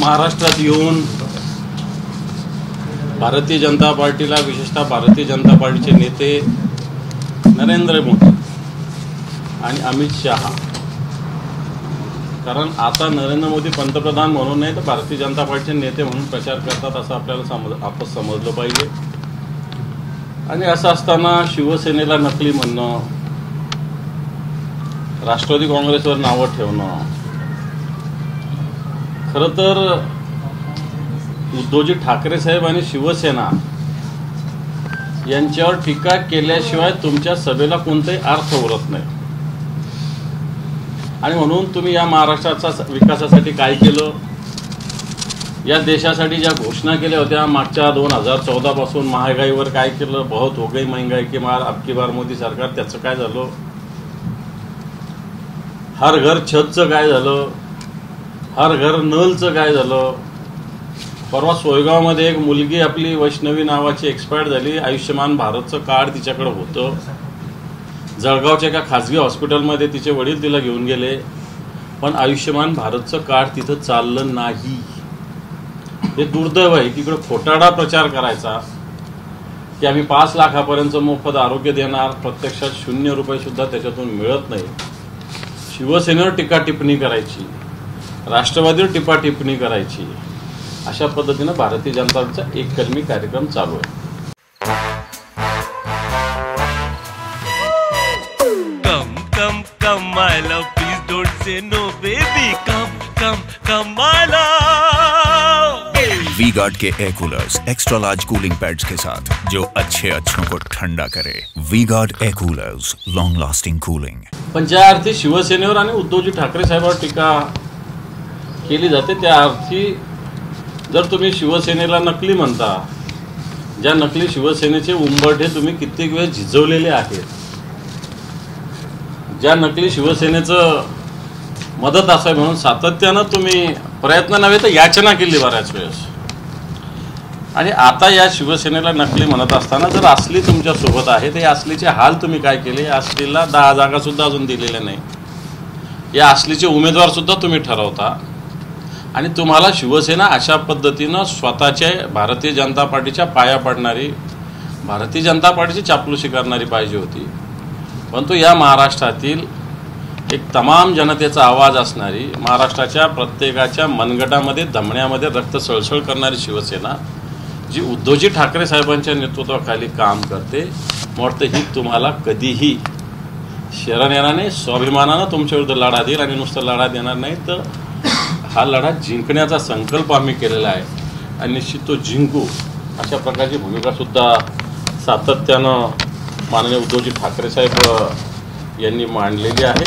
महाराष्ट्रात येऊन भारतीय जनता पार्टीला, विशेषतः भारतीय जनता पार्टीचे नेते नरेंद्र मोदी आणि अमित शहा, कारण आता नरेंद्र मोदी पंतप्रधान म्हणून नाही तर भारतीय जनता पार्टीचे नेते म्हणून प्रचार करतात असं आपल्याला आपण समजलं पाहिजे। आणि असं असताना शिवसेनेला नकली म्हणणं, राष्ट्रवादी काँग्रेसवर नावं ठेवणं, खरं तर उद्धवजी ठाकरे साहेब आणि शिवसेना यांच्यावर टीका केल्याशिवाय तुमच्या सभेला कोणताही अर्थ उरत नाही। आणि म्हणून तुम्ही या महाराष्ट्राचा विकासासाठी काय केलं, या देशासाठी ज्या घोषणा केल्या होत्या मागच्या 2014 पासून महागाईवर काय केलं, बहुत हो गई महंगाई की मार, अब की बार मोदी सरकार, त्याचं काय झालं, हर घर छतचं काय झालं, हर घर नलचं काय झालं। परवा सोयगावमध्ये एक मुलगी आपली वैष्णवी नावाची एक्सपायर झाली, आयुष्यमान भारतचं कार्ड तिच्याकडे होतं, जळगावच्या एका खाजगी हॉस्पिटलमध्ये तिचे वडील तिला घेऊन गेले, पण आयुष्यमान भारतचं कार्ड तिथं चाललं नाही। हे दुर्दैव आहे की इकडे खोटारडा प्रचार करायचा की आम्ही 5 लाखापर्यंत मोफत आरोग्य देणार, प्रत्यक्षात 0 रुपये सुद्धा त्याच्यातून मिळत नाही। शिवसेनेवर टीका टिप्पणी करायची, राष्ट्रवादीवर टीका टिप्पणी करायची, अशा पद्धतीने भारतीय जनता पार्टीचा एक कलमी कार्यक्रम चालू आहे। Come my love, please don't say no baby, come my love। V Guard के air coolers extra large cooling pads के साथ जो अच्छों को ठंडा करे। V Guard air coolers, long lasting cooling. पण ज्या अर्थी शिवसेनेवर आणि उद्धवजी ठाकरे साहेबांवर टीका केली जाते त्या अर्थी जर तुम्ही शिवसेनेला नकली म्हणता, ज्या नकली शिवसेनेचे उंबरठे तुम्ही कित्येक वेळ झिजवलेले आहेत, ज्या नकली शिवसेनेचं मदत असावी म्हणून सातत्यानं तुम्ही प्रयत्न नव्हे तर याचना केली बऱ्याच वेळेस, आणि आता या शिवसेनेला नकली म्हणत असताना जर असली तुमच्या सोबत आहे तर या असलीचे हाल तुम्ही काय केले, असलीला 10 जागा सुद्धा अजून दिलेल्या नाही, या असलीचे उमेदवार सुद्धा तुम्ही ठरवता, आणि तुम्हाला शिवसेना अशा पद्धतीनं स्वतःच्या भारतीय जनता पार्टीच्या पाया पडणारी, भारतीय जनता पार्टीची चापलुसी करणारी पाहिजे होती। परंतु या महाराष्ट्रातील एक तमाम जनतेचा आवाज असणारी, महाराष्ट्राच्या प्रत्येकाच्या मनगटामध्ये धमण्यामध्ये रक्त सळसळ करणारी शिवसेना जी उद्धवजी ठाकरे साहेबांच्या नेतृत्वाखाली काम करते, वाटतं ही तुम्हाला कधीही शरण येणार नाही, स्वाभिमानानं तुमच्याविरुद्ध लढा देईल, आणि नुसतं लढा देणार नाही तर हा लढा जिंकण्याचा संकल्प आम्ही केलेला आहे आणि निश्चित तो जिंकू, अशा प्रकारची भूमिकासुद्धा सातत्यानं माननीय उद्धवजी ठाकरे साहेब यांनी मांडलेली आहे।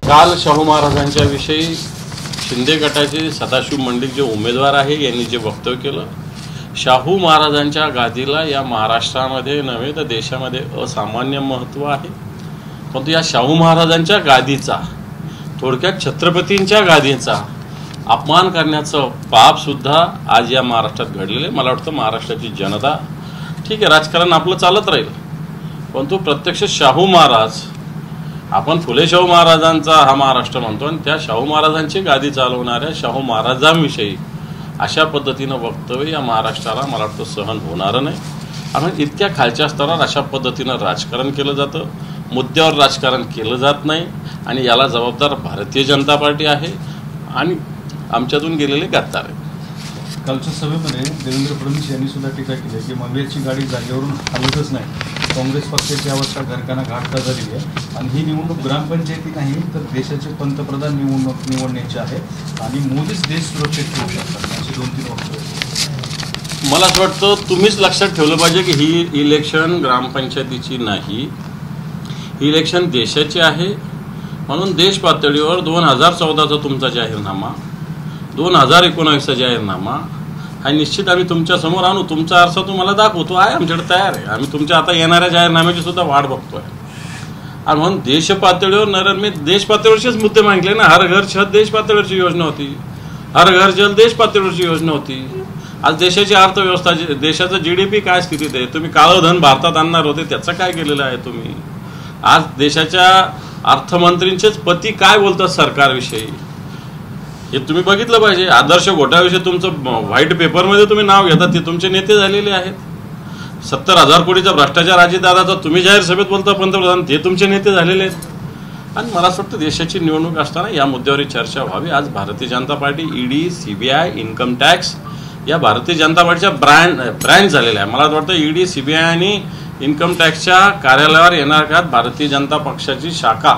काल शाहू महाराजांच्या विषयी शिंदे गटाचे सदाशिव मंडिक जे उमेदवार आहे यांनी जे वक्तव्य केलं, शाहू महाराजांच्या गादीला या महाराष्ट्रामध्ये नव्हे तर देशामध्ये असामान्य महत्त्व आहे। परंतु या शाहू महाराजांच्या गादीचा, थोडक्यात छत्रपतींच्या गादीचा अपमान करण्याचं पापसुद्धा आज या महाराष्ट्रात घडलेलं आहे। मला वाटतं महाराष्ट्राची जनता, ठीक आहे राजकारण आपलं चालत राहील, परंतु प्रत्यक्ष शाहू महाराज, आपण फुले शाहू महाराजांचा हा महाराष्ट्र म्हणतो, आणि त्या शाहू महाराजांची गादी चालवणाऱ्या शाहू महाराजांविषयी अशा पद्धतीनं वक्तव्य या महाराष्ट्राला मला वाटतं सहन होणार नाही। आणि इतक्या खालच्या स्तरावर अशा पद्धतीनं राजकारण केलं जातं, मुद्द्यावर राजकारण केलं जात नाही, आणि याला जबाबदार भारतीय जनता पार्टी आहे आणि आमच्यातून गेलेले गद्दार आहेत। कालच्या सभेमध्ये देवेंद्र फडणवीस यांनी सुद्धा टीका केली की मंगळची गाडी जागेवरून हलतच नाही, काँग्रेस पक्षाची अवस्था घरकाना घाट का झालेली आहे, आणि ही निवडणूक ग्रामपंचायती नाही तर देशाचे पंतप्रधान निवडण्याची आहे, आणि मोदीच देश सुरक्षित ठेवू शकतात, अशी 2-3 वक्तव्य। मला असं वाटतं तुम्हीच लक्षात ठेवलं पाहिजे की ही इलेक्शन ग्रामपंचायतीची नाही, ही इलेक्शन देशाची आहे। म्हणून देश पातळीवर 2014चा तुमचा जाहीरनामा, 2019चा जाहीरनामा हा निश्चित आम्ही तुमच्या समोर आणू, तुमचा अर्थ तुम्हाला दाखवतो आहे, आमच्याकडे तयार आहे, आम्ही तुमच्या आता येणाऱ्या जाहीरनाम्याची सुद्धा वाट बघतोय। आणि म्हणून देश पातळीवर मी देश पातळीवरचेच मुद्दे मागितले ना. हर घर छत देश पातळीवरची योजना होती, हर घर जल देश पातळीवरची योजना होती. आज देशाची अर्थव्यवस्था, देशाचं GDP काय स्थितीत आहे, तुम्ही काळं धन भारतात आणणार होते त्याचं काय केलेलं आहे तुम्ही. आज देशाच्या अर्थमंत्रींचेच पती काय बोलतात सरकारविषयी हे तुम्ही बघितलं पाहिजे. आदर्श घोटाळ्याविषयी तुमचं व्हाईट पेपरमध्ये तुम्ही नाव घेतात, ते तुमचे नेते झालेले आहेत. 70,000 कोटीचा भ्रष्टाचार अजितदादाचा तुम्ही जाहीर सभेत बोलता पंतप्रधान, ते तुमचे नेते झालेले आहेत. आणि मला असं वाटतं देशाची निवडणूक असताना या मुद्द्यावर चर्चा व्हावी. आज Bharatiya Janata party, ED, CBI, income tax या भारतीय जनता पार्टीच्या ब्रँच झालेल्या आहे. मला वाटतं ED, CBI आणि इन्कम टॅक्सच्या कार्यालयावर येणार काळात भारतीय जनता पक्षाची शाखा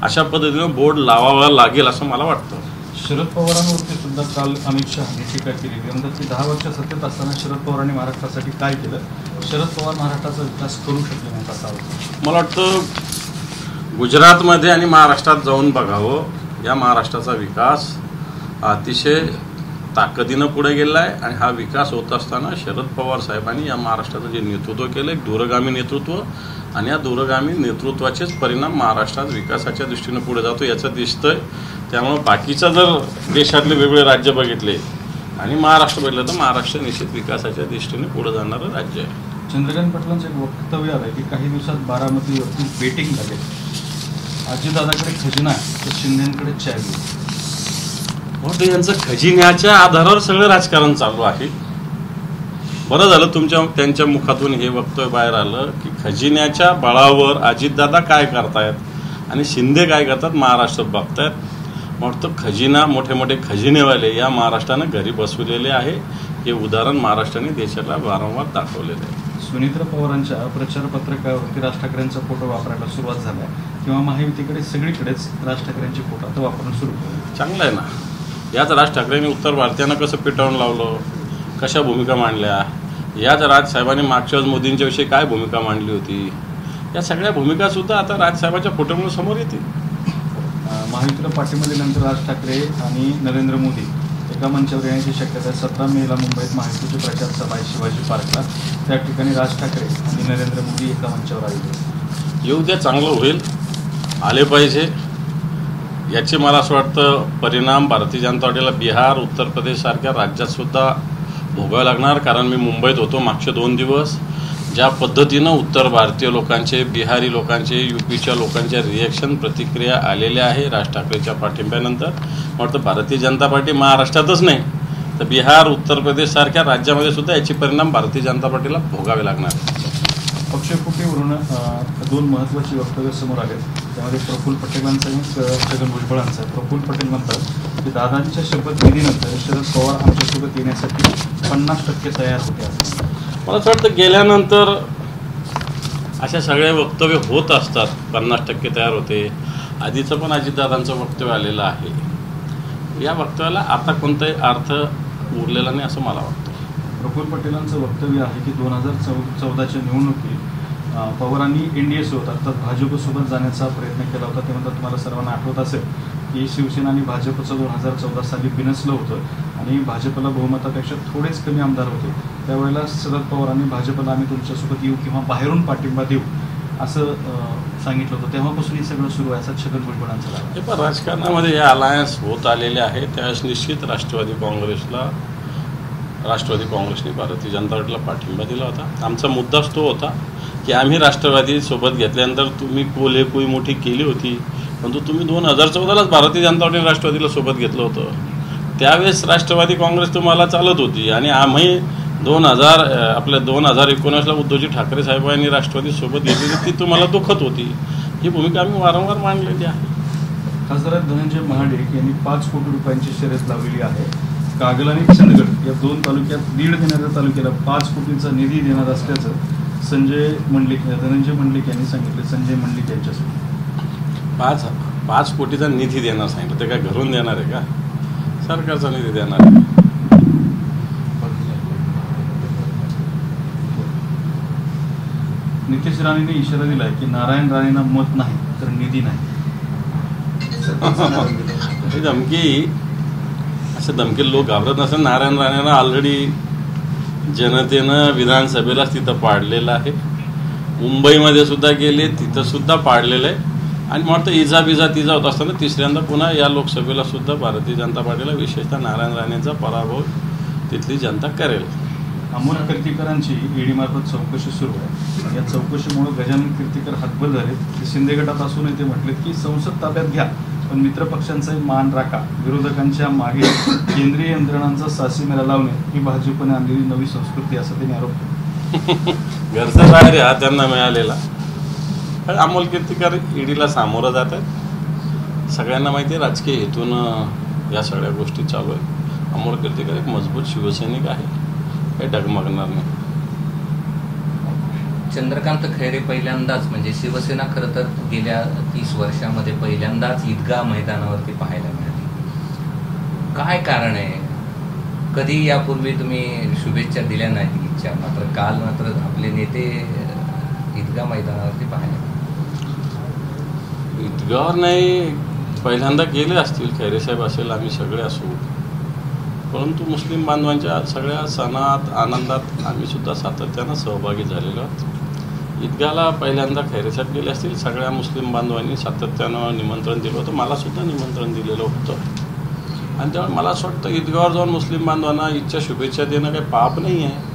अशा पद्धतीनं बोर्ड लावावा लागेल असं मला वाटतं. शरद पवारांवरती सुद्धा काल अमित शहानी टीका केली. म्हणतात की 10 वर्ष सत्तेत असताना शरद पवारांनी महाराष्ट्रासाठी काय केलं, शरद पवार महाराष्ट्राचा विकास करू शकले नाही असा आरोप. मला वाटतं गुजरातमध्ये आणि महाराष्ट्रात जाऊन बघावं. या महाराष्ट्राचा विकास अतिशय ताकदीनं पुढे गेला आहे आणि हा विकास होत असताना शरद पवार साहेबांनी या महाराष्ट्राचं जे नेतृत्व केलं, एक दूरगामी नेतृत्व, आणि या दूरगामी नेतृत्वाचेच परिणाम महाराष्ट्रात विकासाच्या दृष्टीनं पुढे जातो याचं दिसतंय. त्यामुळे बाकीचं जर देशातले वेगवेगळे राज्य बघितले आणि महाराष्ट्र बघितलं तर महाराष्ट्र निश्चित विकासाच्या दृष्टीने पुढे जाणारं राज्य आहे. चंद्रकांत पाटलांचं एक वक्तव्य आलं की काही दिवसात बारामतीवरती बेटिंग झाले, अजितदादाकडे खजिना आहे तर शिंदेकडे चावी. म्हणून यांचं खजिन्याच्या आधारावर सगळं राजकारण चालू आहे. बरं झालं त्यांच्या मुखातून हे वक्तव्य बाहेर आलं की खजिन्याच्या बळावर अजितदादा काय करतायत आणि शिंदे काय करतात महाराष्ट्र बघतायत. म्हणतो खजिना, मोठे मोठे खजिनेवाले या महाराष्ट्रानं घरी बसवलेले आहे. हे उदाहरण महाराष्ट्राने देशाला वारंवार दाखवलेलं आहे. सुनीत्रा पवारांच्या प्रचार पत्रकावरती राज ठाकरेंचा फोटो वापरायला सुरुवात झाल्या किंवा महायुतीकडे सगळीकडेच राज ठाकरेंचे फोटो आता वापरणं सुरू केलं. चांगलं आहे ना. याच राज ठाकरेंनी उत्तर भारतीयांना कसं पेटावून लावलं, कशा भूमिका मांडल्या. याच राजसाहेबांनी मागच्या वेळेस मोदींच्या विषयी काय भूमिका मांडली होती, या सगळ्या भूमिकासुद्धा आता राजसाहेबांच्या फोटोमुळे समोर येतील. महायुतीला पाठिंबा दिल्यानंतर राज ठाकरे आणि नरेंद्र मोदी एका मंचावर येण्याची शक्यता आहे. 17 मेला मुंबईत महायुतीची प्रचार सभा आहे शिवाजी पार्कला. त्या ठिकाणी राज ठाकरे आणि नरेंद्र मोदी एका मंचावर आले. येऊ द्या, चांगलं होईल, आले पाहिजे. याचे मला असं वाटतं परिणाम भारतीय जनता पार्टीला बिहार, उत्तर प्रदेशसारख्या राज्यात सुद्धा भोगावे लागणार. कारण मी मुंबईत होतो मागचे 2 दिवस. ज्या पद्धतीनं उत्तर भारतीय लोकांचे, बिहारी लोकांचे, UPच्या लोकांच्या रिॲक्शन, प्रतिक्रिया आलेल्या आहे राज ठाकरेच्या पाठिंब्यानंतर. वाटतं भारतीय जनता पार्टी महाराष्ट्रातच नाही तर बिहार, उत्तर प्रदेशसारख्या राज्यामध्ये सुद्धा याचे परिणाम भारतीय जनता पार्टीला भोगावे लागणार. पक्षफुटीवरून 2 महत्त्वाची वक्तव्य समोर आले. त्यामध्ये प्रफुल्ल पटेलांचा आणि छगन भुजबळांचा. प्रफुल्ल पटेल म्हणतात की दादांच्या शपथविधीनंतर शरद पवार आमच्यासोबत येण्यासाठी 50% तयार होते. मला असं वाटतं गेल्यानंतर अशा सगळे वक्तव्य होत असतात. 50% तयार होते. आधीचं पण अजितदादांचं वक्तव्य आलेलं आहे. या वक्तव्याला आता कोणताही अर्थ उरलेला नाही असं मला वाटतं. प्रफुल्ल पटेलांचं वक्तव्य आहे की 2014च्या निवडणुकीत पवारांनी NDA सोबत अर्थात भाजपसोबत जाण्याचा प्रयत्न केला होता. ते म्हणतात तुम्हाला सर्वांना आठवत असेल की शिवसेना आणि भाजपचं 2014 साली बिनसलं होतं आणि भाजपला बहुमतापेक्षा थोडेच कमी आमदार होते. त्यावेळेला शरद पवारांनी भाजपला आम्ही तुमच्यासोबत येऊ किंवा बाहेरून पाठिंबा देऊ असं सांगितलं होतं. तेव्हापासून हे सगळं सुरू आहे असं छगन भुजबळांचं झालं. हे पण राजकारणामध्ये हे अलायन्स होत आलेले आहे. त्यावेळेस निश्चित राष्ट्रवादी काँग्रेसने भारतीय जनता पार्टीला पाठिंबा दिला होता. आमचा मुद्दाच तो होता की आम्ही राष्ट्रवादी सोबत घेतल्यानंतर तुम्ही कोई मोठी केली होती, परंतु तुम्ही 2014लाच भारतीय जनता पार्टीने राष्ट्रवादीला सोबत घेतलं होतं. त्यावेळेस राष्ट्रवादी काँग्रेस तुम्हाला चालत होती आणि आम्ही 2019ला उद्धवजी ठाकरे साहेबांनी राष्ट्रवादी सोबत घेतली ती तुम्हाला दुखत होती. ही भूमिका आम्ही वारंवार मांडलेली आहे. खासदार धनंजय महाडिक यांनी 5 कोटी रुपयांची शर्यत लावलेली आहे. कागल आणि चंदगड या 2 तालुक्यात लीड देणाऱ्या तालुक्याला 5 कोटींचा निधी देणार असल्याचं धनंजय मंडलिक यांनी सांगितले. संजय मंडलिक यांच्यासोबत 5 कोटीचा निधी देणार सांगितलं. ते काय घरून देणार आहे का? सरकारचा निधी देणार आहे. नितेश राणेने इशारा दिलाय की नारायण राणेंना मत नाही तर निधी नाही. ही धमकी, असं धमकी लोक घाबरत नसेल. नारायण राणेंना ऑलरेडी जनतेनं विधानसभेलाच तिथं पाडलेलं आहे. मुंबईमध्ये सुद्धा गेले, तिथं सुद्धा पाडलेलं आहे. आणि मला वाटतं इजा तिजा होत असताना तिसऱ्यांदा पुन्हा या लोकसभेला सुद्धा भारतीय जनता पार्टीला विशेषतः नारायण राणेंचा पराभव तिथली जनता करेल. अमोल कीर्तीकरांची ईडीमार्फत चौकशी सुरू आहे. या चौकशीमुळे गजानन कीर्तीकर हातबल झालेत. ते शिंदे गटात असूनही ते म्हटलेत की संसद ताब्यात घ्या, पण मित्रपक्षांचाही मान राखा. विरोधकांच्या मागे केंद्रीय यंत्रणांचा सासीमेला लावणे ही भाजपने आणलेली नवी संस्कृती, असा त्यांनी आरोप केला. घरचा बाहेर हा त्यांना मिळालेला. अमोल कीर्तीकर ईडीला सामोरं जात आहेत. सगळ्यांना माहिती आहे राजकीय हेतून या सगळ्या गोष्टी चालू आहेत. अमोल कीर्तीकर एक मजबूत शिवसैनिक आहे, काही डगमगणार नाही. चंद्रकांत खैरे पहिल्यांदाच, म्हणजे शिवसेना खरं तर गेल्या 30 वर्षामध्ये पहिल्यांदाच ईदगाह मैदानावरती पाहायला मिळाली. काय कारण आहे? कधी यापूर्वी तुम्ही शुभेच्छा दिल्या नाही इच्छा, मात्र काल मात्र आपले नेते ईदगाह मैदानावरती पाहायला. ईदगाह नाही, पहिल्यांदा गेले असतील, खैरेसाहेब असेल, आम्ही सगळे असू. परंतु मुस्लिम बांधवांच्या सगळ्या सणात आनंदात आम्ही सुद्धा सातत्यानं सहभागी झालेलो आहोत. ईदगाहला पहिल्यांदा खैरेसाहेब गेले असतील. सगळ्या मुस्लिम बांधवांनी सातत्यानं निमंत्रण दिलं होतं, मला सुद्धा निमंत्रण दिलेलं होतं. आणि त्यामुळे मला असं वाटतं ईदगाहवर जाऊन मुस्लिम बांधवांना इच्छा शुभेच्छा देणं काही पाप नाही आहे.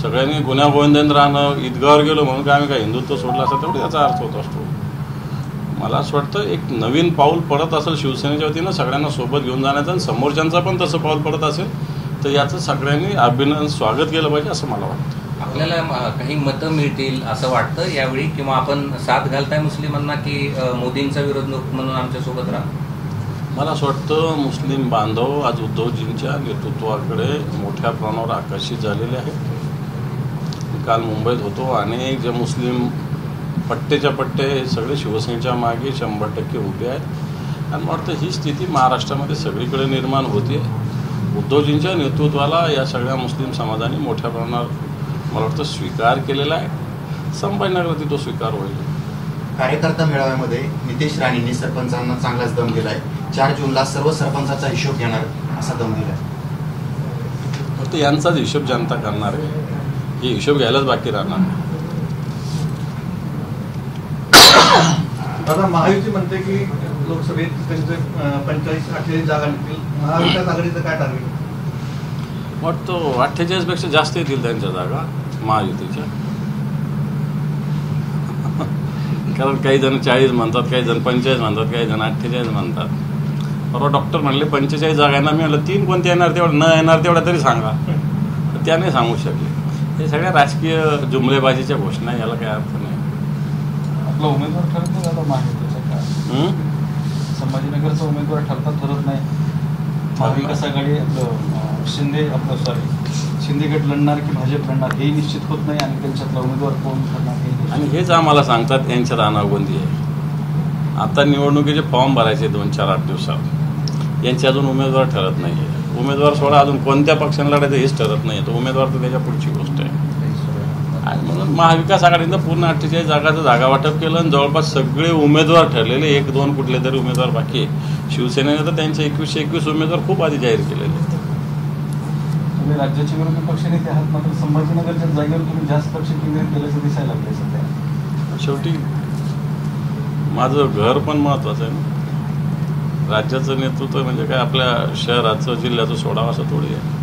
सगळ्यांनी गुन्ह्या गोविंदाने राहणं, ईदगाहवर गेलो म्हणून काय आम्ही काय हिंदुत्व सोडलं असं तेवढं त्याचा अर्थ होत असतो. मला असं वाटतं एक नवीन पाऊल पडत असेल शिवसेनेच्या वतीनं सगळ्यांना सोबत घेऊन जाण्याचं, आणि समोरच्यांचा पण तसं पाऊल पडत असेल तर याचं सगळ्यांनी अभिनंदन स्वागत केलं पाहिजे असं मला वाटतं. आपल्याला काही मतं मिळतील असं वाटतं यावेळी, किंवा आपण साथ घालताय मुस्लिमांना की मोदींचा विरोध म्हणून आमच्यासोबत राहा? मला असं वाटतं मुस्लिम बांधव आज उद्धवजींच्या नेतृत्वाकडे मोठ्या प्रमाणावर आकर्षित झालेले आहेत. काल मुंबईत होतो, अनेक जे मुस्लिम पट्टेच्या पट्टे सगळे शिवसेनेच्या मागे 100% उभे आहेत. आणि मला वाटतं ही स्थिती महाराष्ट्रामध्ये सगळीकडे निर्माण होते. उद्धवजींच्या नेतृत्वाला या सगळ्या मुस्लिम समाजाने मोठ्या प्रमाणावर मला वाटतं स्वीकार केलेला आहे. संभाजीनगरात तो स्वीकार होईल. कार्यकर्ता मेळाव्यामध्ये नितेश राणेंनी सरपंचांना चांगलाच दम दिलाय. 4 जूनला सर्व सरपंचाचा हिशोब घेणार असा दम दिलाय. फक्त यांचाच हिशोब जनता करणार आहे, हे हिशोब घ्यायलाच बाकी राहणार. दादा, महायुती म्हणते की लोकसभेत त्यांचे 45-48 जागा निघतील. महाविकास आघाडीचं काय टार्गेट? वाटतं 48पेक्षा जास्त येतील त्यांच्या जागा महायुतीच्या. कारण काही जण 40 म्हणतात, काही जण 45 म्हणतात, काही जण 48 म्हणतात. परवा डॉक्टर म्हणले 45 जागा येणार. मी म्हणलं 3 कोणत्या येणार, तेवढं न येणार तेवढ्या तरी सांगा. तर त्या नाही सांगू शकले. हे सगळ्या राजकीय जुमलेबाजीच्या घोषणा, याला काही अर्थ नाही. आपला उमेदवार ठरत नाही आता महायुतीचा काय? संभाजीनगरचा उमेदवार ठरत नाही. महाविकास आघाडी शिंदे गट लढणार की भाजप लढणार हेही निश्चित होत नाही. आणि त्यांच्यातला उमेदवार कोण ठरणार आणि हेच आम्हाला सांगतात यांच्या रानागोंदी आहे. आता निवडणुकीचे फॉर्म भरायचे 2-4-8 दिवसात. यांचे अजून उमेदवार ठरत नाही आहे. उमेदवार सोडा, अजून कोणत्या पक्षाने लढायचं हेच ठरत नाही. तो उमेदवार तर त्याच्या पुढची गोष्ट आहे. आणि म्हणून महाविकास आघाडीनं पूर्ण 48 जागाचं जागा वाटप केलं. आणि जवळपास सगळे उमेदवार ठरलेले, 1-2 कुठले तरी उमेदवार बाकी आहे. शिवसेनेने तर त्यांचे 21 उमेदवार खूप आधी जाहीर केलेले आहेत. तुम्ही राज्याचे विरोधी पक्षनेते आहात, मात्र संभाजीनगरच्या जागेवर तुम्ही जास्त लक्ष केंद्रित केल्याचं दिसायला लागले सध्या. शेवटी माझं घर पण महत्त्वाचं आहे ना. राज्याचं नेतृत्व म्हणजे काय आपल्या शहराचं जिल्ह्याचं सोडावं असं थोडी आहे.